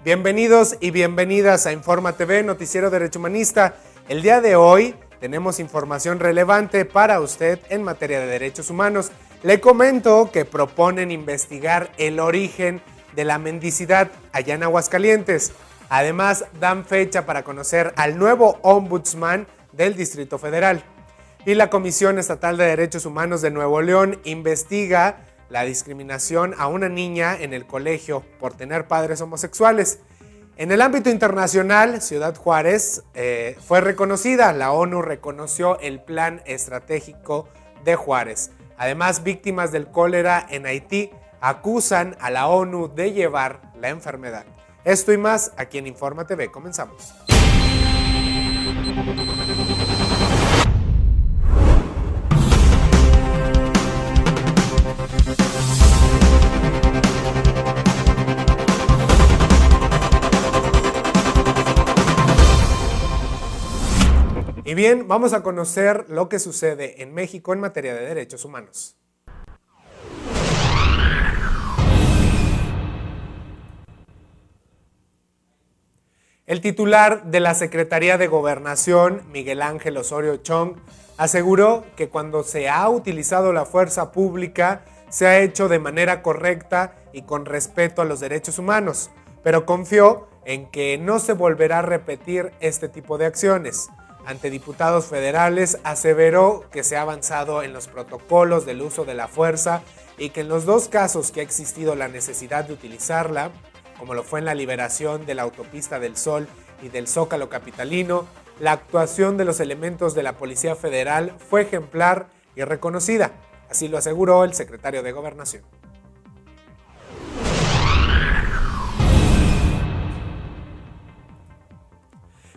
Bienvenidos y bienvenidas a Informa TV, Noticiero Derecho Humanista. El día de hoy tenemos información relevante para usted en materia de derechos humanos. Le comento que proponen investigar el origen de la mendicidad allá en Aguascalientes. Además, dan fecha para conocer al nuevo ombudsman del Distrito Federal. Y la Comisión Estatal de Derechos Humanos de Nuevo León investiga la discriminación a una niña en el colegio por tener padres homosexuales. En el ámbito internacional, Ciudad Juárez fue reconocida. La ONU reconoció el plan estratégico de Juárez. Además, víctimas del cólera en Haití acusan a la ONU de llevar la enfermedad. Esto y más aquí en Informa TV. Comenzamos. Y bien, vamos a conocer lo que sucede en México en materia de derechos humanos. El titular de la Secretaría de Gobernación, Miguel Ángel Osorio Chong, aseguró que cuando se ha utilizado la fuerza pública se ha hecho de manera correcta y con respeto a los derechos humanos, pero confió en que no se volverá a repetir este tipo de acciones. Ante diputados federales, aseveró que se ha avanzado en los protocolos del uso de la fuerza y que en los dos casos que ha existido la necesidad de utilizarla, como lo fue en la liberación de la Autopista del Sol y del Zócalo capitalino, la actuación de los elementos de la Policía Federal fue ejemplar y reconocida. Así lo aseguró el secretario de Gobernación.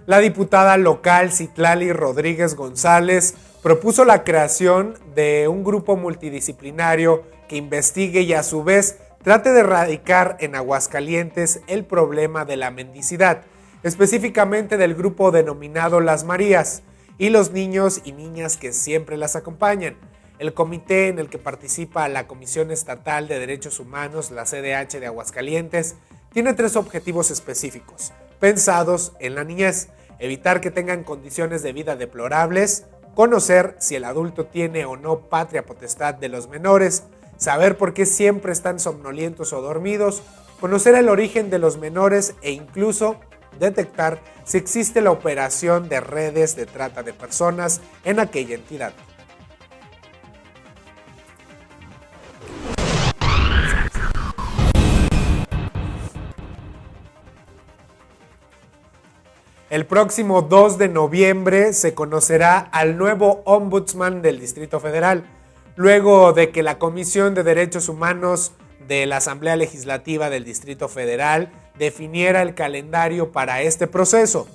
La diputada local Citlali Rodríguez González propuso la creación de un grupo multidisciplinario que investigue y a su vez trate de erradicar en Aguascalientes el problema de la mendicidad, específicamente del grupo denominado Las Marías y los niños y niñas que siempre las acompañan. El comité en el que participa la Comisión Estatal de Derechos Humanos, la CDH de Aguascalientes, tiene 3 objetivos específicos, pensados en la niñez: evitar que tengan condiciones de vida deplorables, conocer si el adulto tiene o no patria potestad de los menores, saber por qué siempre están somnolientos o dormidos, conocer el origen de los menores e incluso detectar si existe la operación de redes de trata de personas en aquella entidad. El próximo 2 de noviembre se conocerá al nuevo ombudsman del Distrito Federal, luego de que la Comisión de Derechos Humanos de la Asamblea Legislativa del Distrito Federal definiera el calendario para este proceso.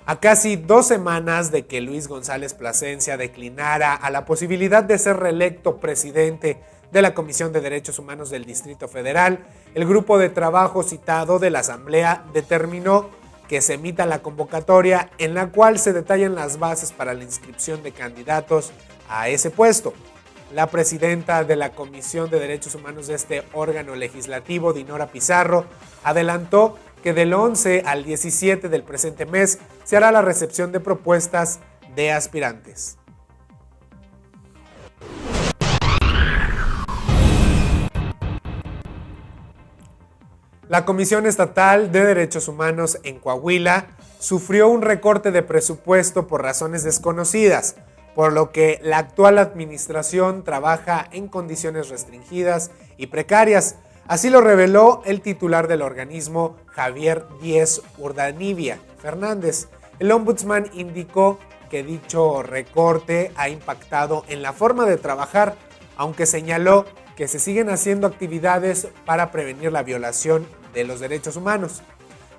A casi 2 semanas de que Luis González Plasencia declinara a la posibilidad de ser reelecto presidente de la Comisión de Derechos Humanos del Distrito Federal, el grupo de trabajo citado de la Asamblea determinó que se emita la convocatoria en la cual se detallan las bases para la inscripción de candidatos a ese puesto. La presidenta de la Comisión de Derechos Humanos de este órgano legislativo, Dinora Pizarro, adelantó que del 11 al 17 del presente mes se hará la recepción de propuestas de aspirantes. La Comisión Estatal de Derechos Humanos en Coahuila sufrió un recorte de presupuesto por razones desconocidas, por lo que la actual administración trabaja en condiciones restringidas y precarias. Así lo reveló el titular del organismo, Javier Díez Urdanibia Fernández. El ombudsman indicó que dicho recorte ha impactado en la forma de trabajar, aunque señaló que se siguen haciendo actividades para prevenir la violación de los derechos humanos,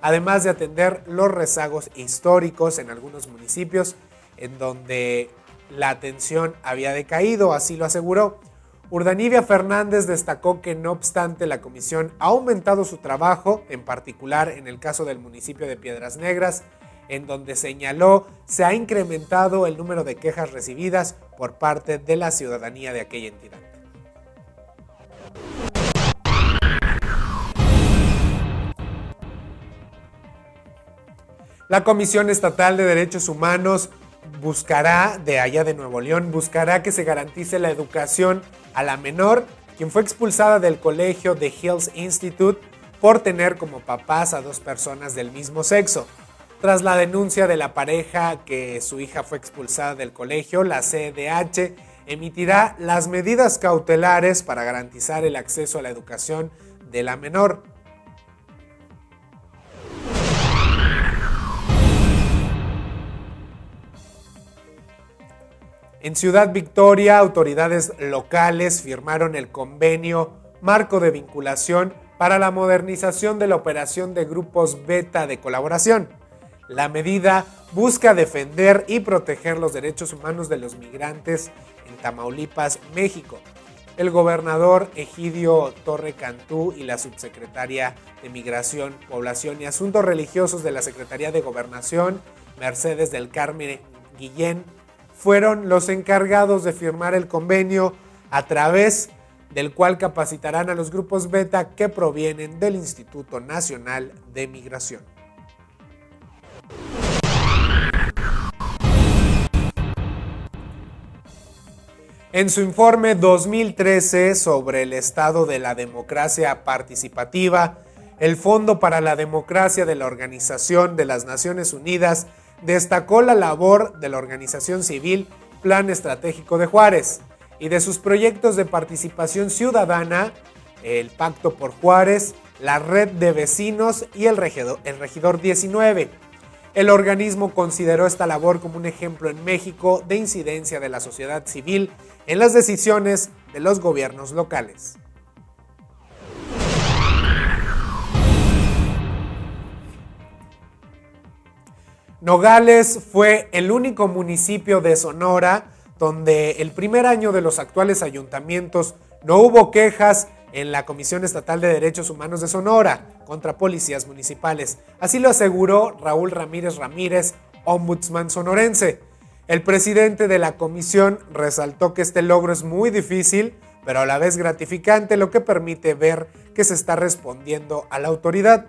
además de atender los rezagos históricos en algunos municipios en donde la atención había decaído, así lo aseguró. Urdanibia Fernández destacó que no obstante la comisión ha aumentado su trabajo, en particular en el caso del municipio de Piedras Negras, en donde señaló se ha incrementado el número de quejas recibidas por parte de la ciudadanía de aquella entidad. La Comisión Estatal de Derechos Humanos de allá de Nuevo León, buscará que se garantice la educación a la menor, quien fue expulsada del colegio de Hills Institute por tener como papás a 2 personas del mismo sexo. Tras la denuncia de la pareja que su hija fue expulsada del colegio, la CEDH emitirá las medidas cautelares para garantizar el acceso a la educación de la menor. En Ciudad Victoria, autoridades locales firmaron el convenio marco de vinculación para la modernización de la operación de grupos beta de colaboración. La medida busca defender y proteger los derechos humanos de los migrantes en Tamaulipas, México. El gobernador Egidio Torre Cantú y la subsecretaria de Migración, Población y Asuntos Religiosos de la Secretaría de Gobernación, Mercedes del Carmen Guillén, fueron los encargados de firmar el convenio a través del cual capacitarán a los grupos beta que provienen del Instituto Nacional de Migración. En su informe 2013 sobre el estado de la democracia participativa, el Fondo para la Democracia de la Organización de las Naciones Unidas destacó la labor de la organización civil Plan Estratégico de Juárez y de sus proyectos de participación ciudadana, el Pacto por Juárez, la Red de Vecinos y el Regidor 19. El organismo consideró esta labor como un ejemplo en México de incidencia de la sociedad civil en las decisiones de los gobiernos locales. Nogales fue el único municipio de Sonora donde el primer año de los actuales ayuntamientos no hubo quejas en la Comisión Estatal de Derechos Humanos de Sonora contra policías municipales. Así lo aseguró Raúl Ramírez Ramírez, ombudsman sonorense. El presidente de la comisión resaltó que este logro es muy difícil, pero a la vez gratificante, lo que permite ver que se está respondiendo a la autoridad.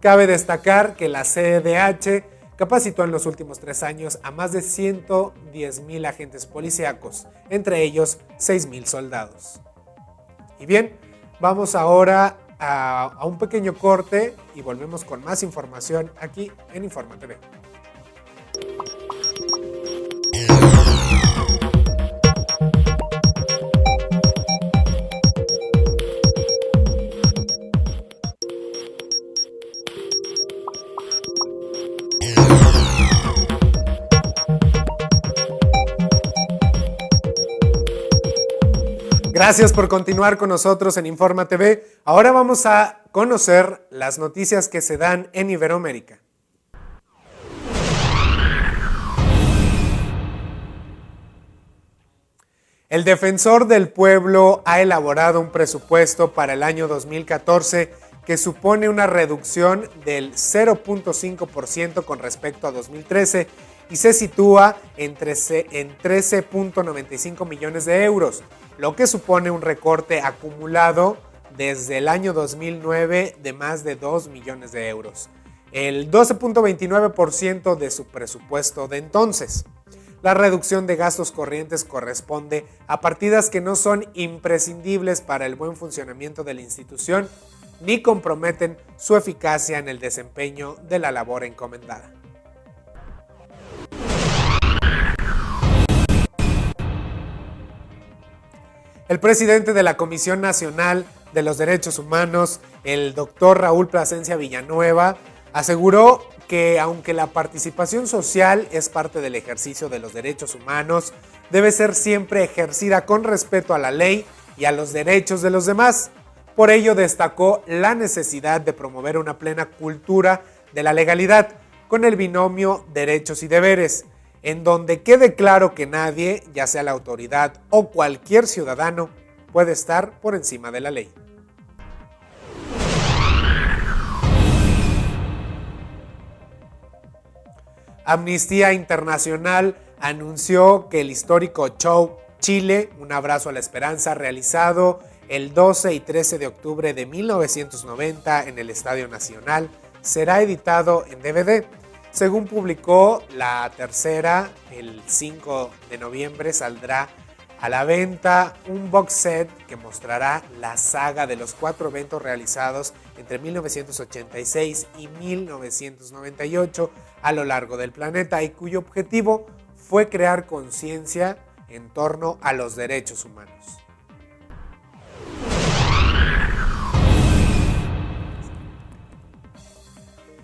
Cabe destacar que la CEDH capacitó en los últimos 3 años a más de 110,000 agentes policíacos, entre ellos 6,000 soldados. Y bien, vamos ahora a un pequeño corte y volvemos con más información aquí en Informa TV. Gracias por continuar con nosotros en Informa TV. Ahora vamos a conocer las noticias que se dan en Iberoamérica. El Defensor del Pueblo ha elaborado un presupuesto para el año 2014 que supone una reducción del 0.5% con respecto a 2013 y se sitúa en 13.95 millones de euros, lo que supone un recorte acumulado desde el año 2009 de más de 2 millones de euros, el 12.29% de su presupuesto de entonces. La reducción de gastos corrientes corresponde a partidas que no son imprescindibles para el buen funcionamiento de la institución ni comprometen su eficacia en el desempeño de la labor encomendada. El presidente de la Comisión Nacional de los Derechos Humanos, el doctor Raúl Plasencia Villanueva, aseguró que aunque la participación social es parte del ejercicio de los derechos humanos, debe ser siempre ejercida con respeto a la ley y a los derechos de los demás. Por ello destacó la necesidad de promover una plena cultura de la legalidad con el binomio derechos y deberes, en donde quede claro que nadie, ya sea la autoridad o cualquier ciudadano, puede estar por encima de la ley. Amnistía Internacional anunció que el histórico show Chile, un abrazo a la esperanza, realizado el 12 y 13 de octubre de 1990 en el Estadio Nacional, será editado en DVD. Según publicó La Tercera, el 5 de noviembre saldrá a la venta un box set que mostrará la saga de los 4 eventos realizados entre 1986 y 1998 a lo largo del planeta y cuyo objetivo fue crear conciencia en torno a los derechos humanos.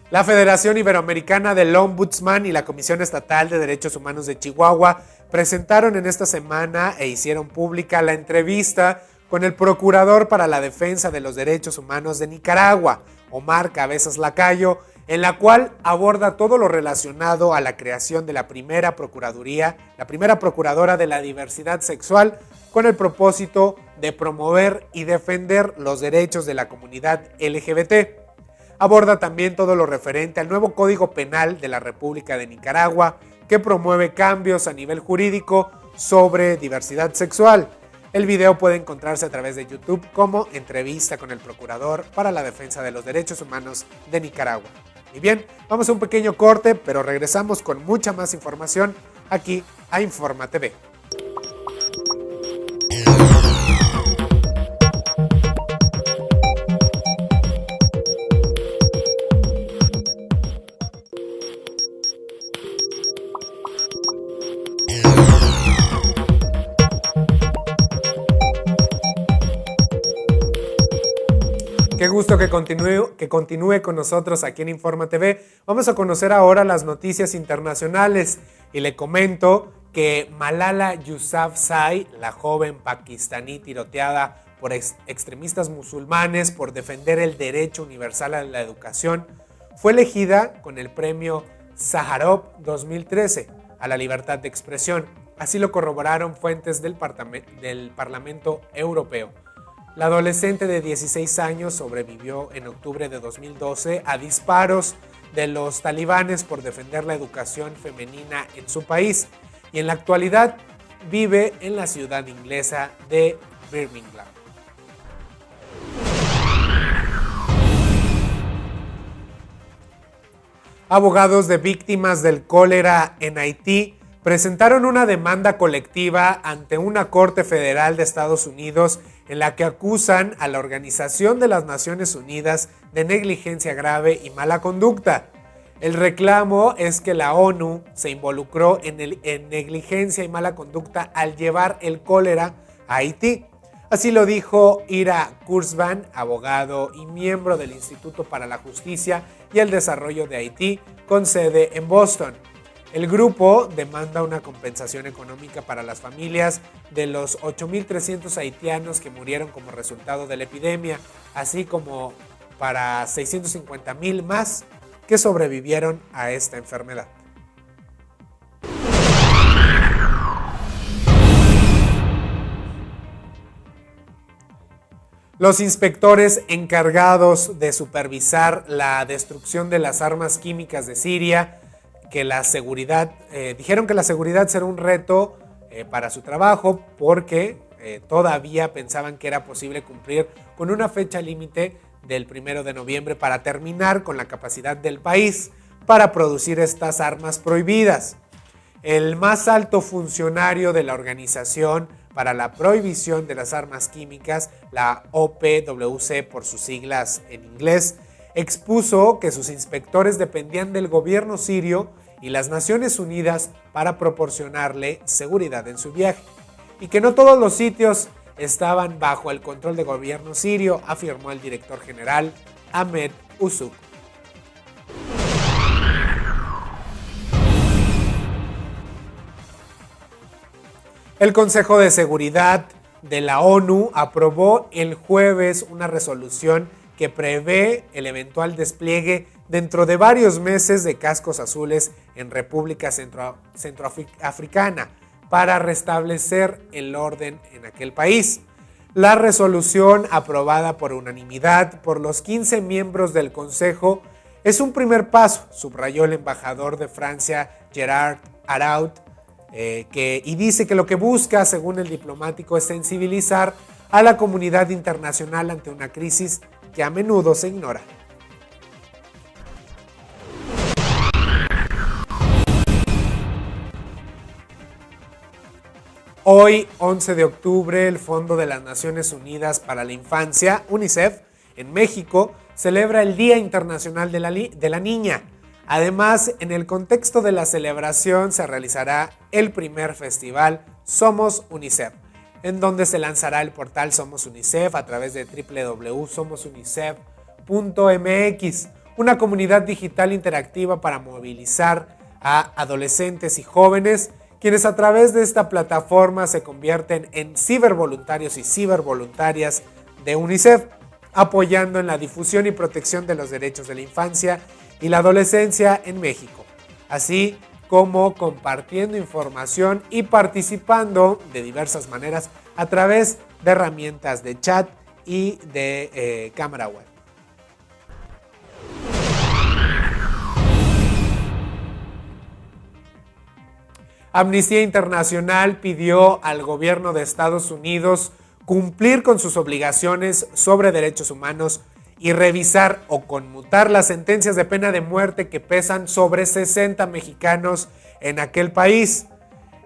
La Federación Iberoamericana del Ombudsman y la Comisión Estatal de Derechos Humanos de Chihuahua presentaron en esta semana e hicieron pública la entrevista con el Procurador para la Defensa de los Derechos Humanos de Nicaragua, Omar Cabezas Lacayo, en la cual aborda todo lo relacionado a la creación de la primera Procuradora de la Diversidad Sexual, con el propósito de promover y defender los derechos de la comunidad LGBT. Aborda también todo lo referente al nuevo Código Penal de la República de Nicaragua, que promueve cambios a nivel jurídico sobre diversidad sexual. El video puede encontrarse a través de YouTube como Entrevista con el Procurador para la Defensa de los Derechos Humanos de Nicaragua. Y bien, vamos a un pequeño corte, pero regresamos con mucha más información aquí a Informa TV. Qué gusto que continúe con nosotros aquí en Informa TV. Vamos a conocer ahora las noticias internacionales y le comento que Malala Yousafzai, la joven pakistaní tiroteada por extremistas musulmanes por defender el derecho universal a la educación, fue elegida con el premio Sájarov 2013 a la libertad de expresión. Así lo corroboraron fuentes del Parlamento Europeo. La adolescente de 16 años sobrevivió en octubre de 2012 a disparos de los talibanes por defender la educación femenina en su país y en la actualidad vive en la ciudad inglesa de Birmingham. Abogados de víctimas del cólera en Haití presentaron una demanda colectiva ante una corte federal de Estados Unidos en la que acusan a la Organización de las Naciones Unidas de negligencia grave y mala conducta. El reclamo es que la ONU se involucró en negligencia y mala conducta al llevar el cólera a Haití. Así lo dijo Ira Kurzban, abogado y miembro del Instituto para la Justicia y el Desarrollo de Haití, con sede en Boston. El grupo demanda una compensación económica para las familias de los 8.300 haitianos que murieron como resultado de la epidemia, así como para 650,000 más que sobrevivieron a esta enfermedad. Los inspectores encargados de supervisar la destrucción de las armas químicas de Siria dijeron que la seguridad será un reto para su trabajo porque todavía pensaban que era posible cumplir con una fecha límite del 1 de noviembre para terminar con la capacidad del país para producir estas armas prohibidas. El más alto funcionario de la Organización para la Prohibición de las Armas Químicas, la OPWC por sus siglas en inglés, expuso que sus inspectores dependían del gobierno sirio y las Naciones Unidas para proporcionarle seguridad en su viaje, y que no todos los sitios estaban bajo el control del gobierno sirio, afirmó el director general Ahmed Usuk. El Consejo de Seguridad de la ONU aprobó el jueves una resolución que prevé el eventual despliegue dentro de varios meses de cascos azules en República Centroafricana para restablecer el orden en aquel país. La resolución, aprobada por unanimidad por los 15 miembros del Consejo, es un primer paso, subrayó el embajador de Francia, Gerard Araud, y dice que lo que busca, según el diplomático, es sensibilizar a la comunidad internacional ante una crisis que a menudo se ignora. Hoy, 11 de octubre, el Fondo de las Naciones Unidas para la Infancia, UNICEF, en México, celebra el Día Internacional de la Niña. Además, en el contexto de la celebración se realizará el primer festival Somos UNICEF, en donde se lanzará el portal Somos UNICEF a través de www.somosunicef.mx, una comunidad digital interactiva para movilizar a adolescentes y jóvenes, quienes a través de esta plataforma se convierten en cibervoluntarios y cibervoluntarias de UNICEF, apoyando en la difusión y protección de los derechos de la infancia y la adolescencia en México, así como compartiendo información y participando de diversas maneras a través de herramientas de chat y de cámara web. Amnistía Internacional pidió al gobierno de Estados Unidos cumplir con sus obligaciones sobre derechos humanos y revisar o conmutar las sentencias de pena de muerte que pesan sobre 60 mexicanos en aquel país.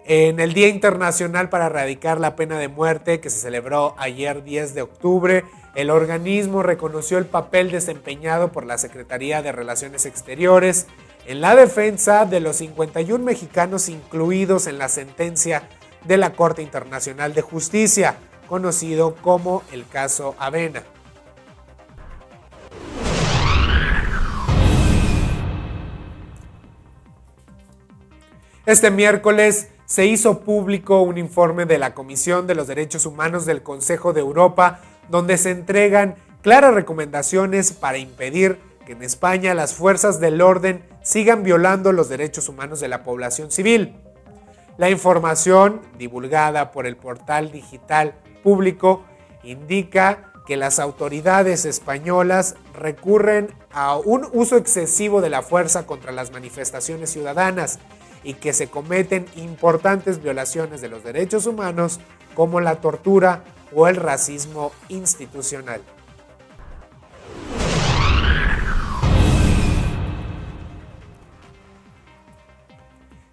En el Día Internacional para Erradicar la Pena de Muerte, que se celebró ayer 10 de octubre, el organismo reconoció el papel desempeñado por la Secretaría de Relaciones Exteriores en la defensa de los 51 mexicanos incluidos en la sentencia de la Corte Internacional de Justicia, conocido como el caso Avena. Este miércoles se hizo público un informe de la Comisión de los Derechos Humanos del Consejo de Europa, donde se entregan claras recomendaciones para impedir que en España las fuerzas del orden sigan violando los derechos humanos de la población civil. La información, divulgada por el portal digital público, indica que las autoridades españolas recurren a un uso excesivo de la fuerza contra las manifestaciones ciudadanas y que se cometen importantes violaciones de los derechos humanos como la tortura o el racismo institucional.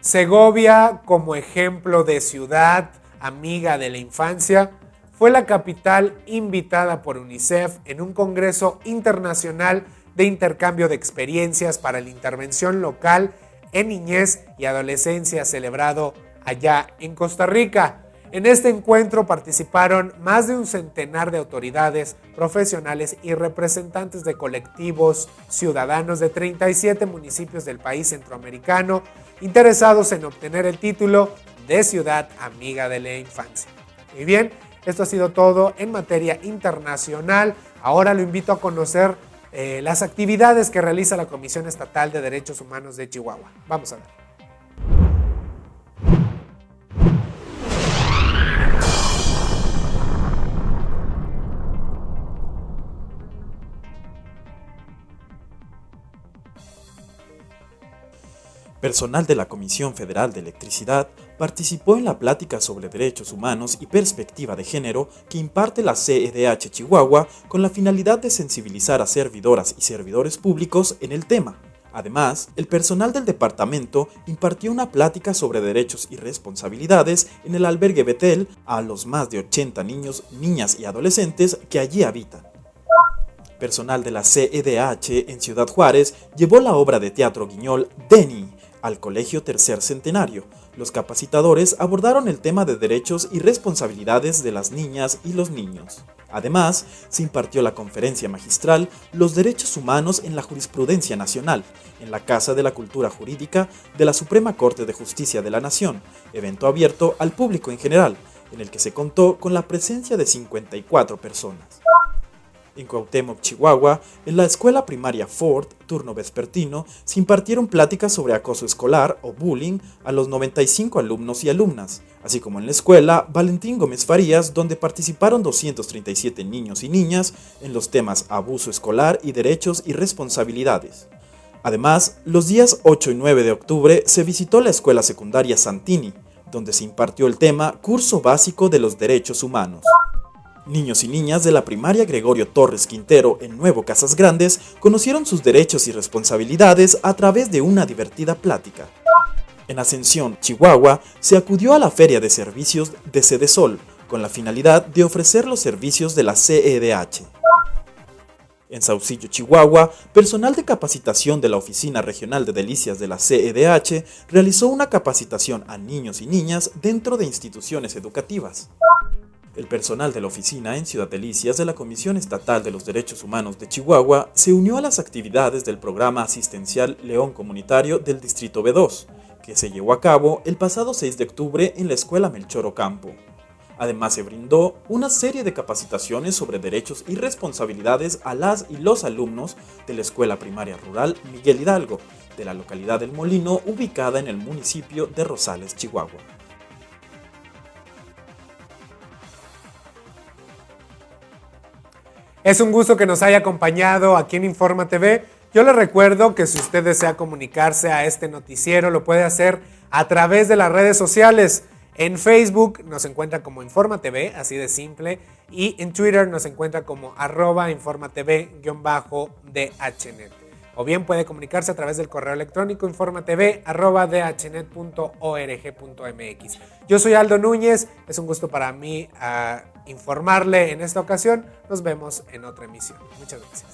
Segovia, como ejemplo de ciudad amiga de la infancia, fue la capital invitada por UNICEF en un congreso internacional de intercambio de experiencias para la intervención local en niñez y adolescencia celebrado allá en Costa Rica. En este encuentro participaron más de un centenar de autoridades, profesionales y representantes de colectivos ciudadanos de 37 municipios del país centroamericano interesados en obtener el título de Ciudad Amiga de la Infancia. Muy bien, esto ha sido todo en materia internacional. Ahora lo invito a conocer las actividades que realiza la Comisión Estatal de Derechos Humanos de Chihuahua. Vamos a ver. Personal de la Comisión Federal de Electricidad participó en la plática sobre derechos humanos y perspectiva de género que imparte la CEDH Chihuahua con la finalidad de sensibilizar a servidoras y servidores públicos en el tema. Además, el personal del departamento impartió una plática sobre derechos y responsabilidades en el albergue Betel a los más de 80 niños, niñas y adolescentes que allí habitan. Personal de la CEDH en Ciudad Juárez llevó la obra de teatro guiñol Denny al Colegio Tercer Centenario. Los capacitadores abordaron el tema de derechos y responsabilidades de las niñas y los niños. Además, se impartió la conferencia magistral Los Derechos Humanos en la Jurisprudencia Nacional, en la Casa de la Cultura Jurídica de la Suprema Corte de Justicia de la Nación, evento abierto al público en general, en el que se contó con la presencia de 54 personas. En Cuauhtémoc, Chihuahua, en la escuela primaria Ford, turno vespertino, se impartieron pláticas sobre acoso escolar o bullying a los 95 alumnos y alumnas, así como en la escuela Valentín Gómez Farías, donde participaron 237 niños y niñas en los temas abuso escolar y derechos y responsabilidades. Además, los días 8 y 9 de octubre se visitó la escuela secundaria Santini, donde se impartió el tema Curso Básico de los Derechos Humanos. Niños y niñas de la primaria Gregorio Torres Quintero en Nuevo Casas Grandes conocieron sus derechos y responsabilidades a través de una divertida plática. En Ascensión, Chihuahua, se acudió a la Feria de Servicios de Cedesol con la finalidad de ofrecer los servicios de la CEDH. En Saucillo, Chihuahua, personal de capacitación de la Oficina Regional de Delicias de la CEDH realizó una capacitación a niños y niñas dentro de instituciones educativas. El personal de la oficina en Ciudad Delicias de la Comisión Estatal de los Derechos Humanos de Chihuahua se unió a las actividades del programa asistencial León Comunitario del Distrito B2, que se llevó a cabo el pasado 6 de octubre en la Escuela Melchor Ocampo. Además, se brindó una serie de capacitaciones sobre derechos y responsabilidades a las y los alumnos de la Escuela Primaria Rural Miguel Hidalgo, de la localidad del Molino, ubicada en el municipio de Rosales, Chihuahua. Es un gusto que nos haya acompañado aquí en Informa TV. Yo les recuerdo que si usted desea comunicarse a este noticiero, lo puede hacer a través de las redes sociales. En Facebook nos encuentra como Informa TV, así de simple, y en Twitter nos encuentra como @informatv_dhnet. O bien puede comunicarse a través del correo electrónico informatv@dhnet.org.mx. Yo soy Aldo Núñez, es un gusto para mí informarle en esta ocasión. Nos vemos en otra emisión. Muchas gracias.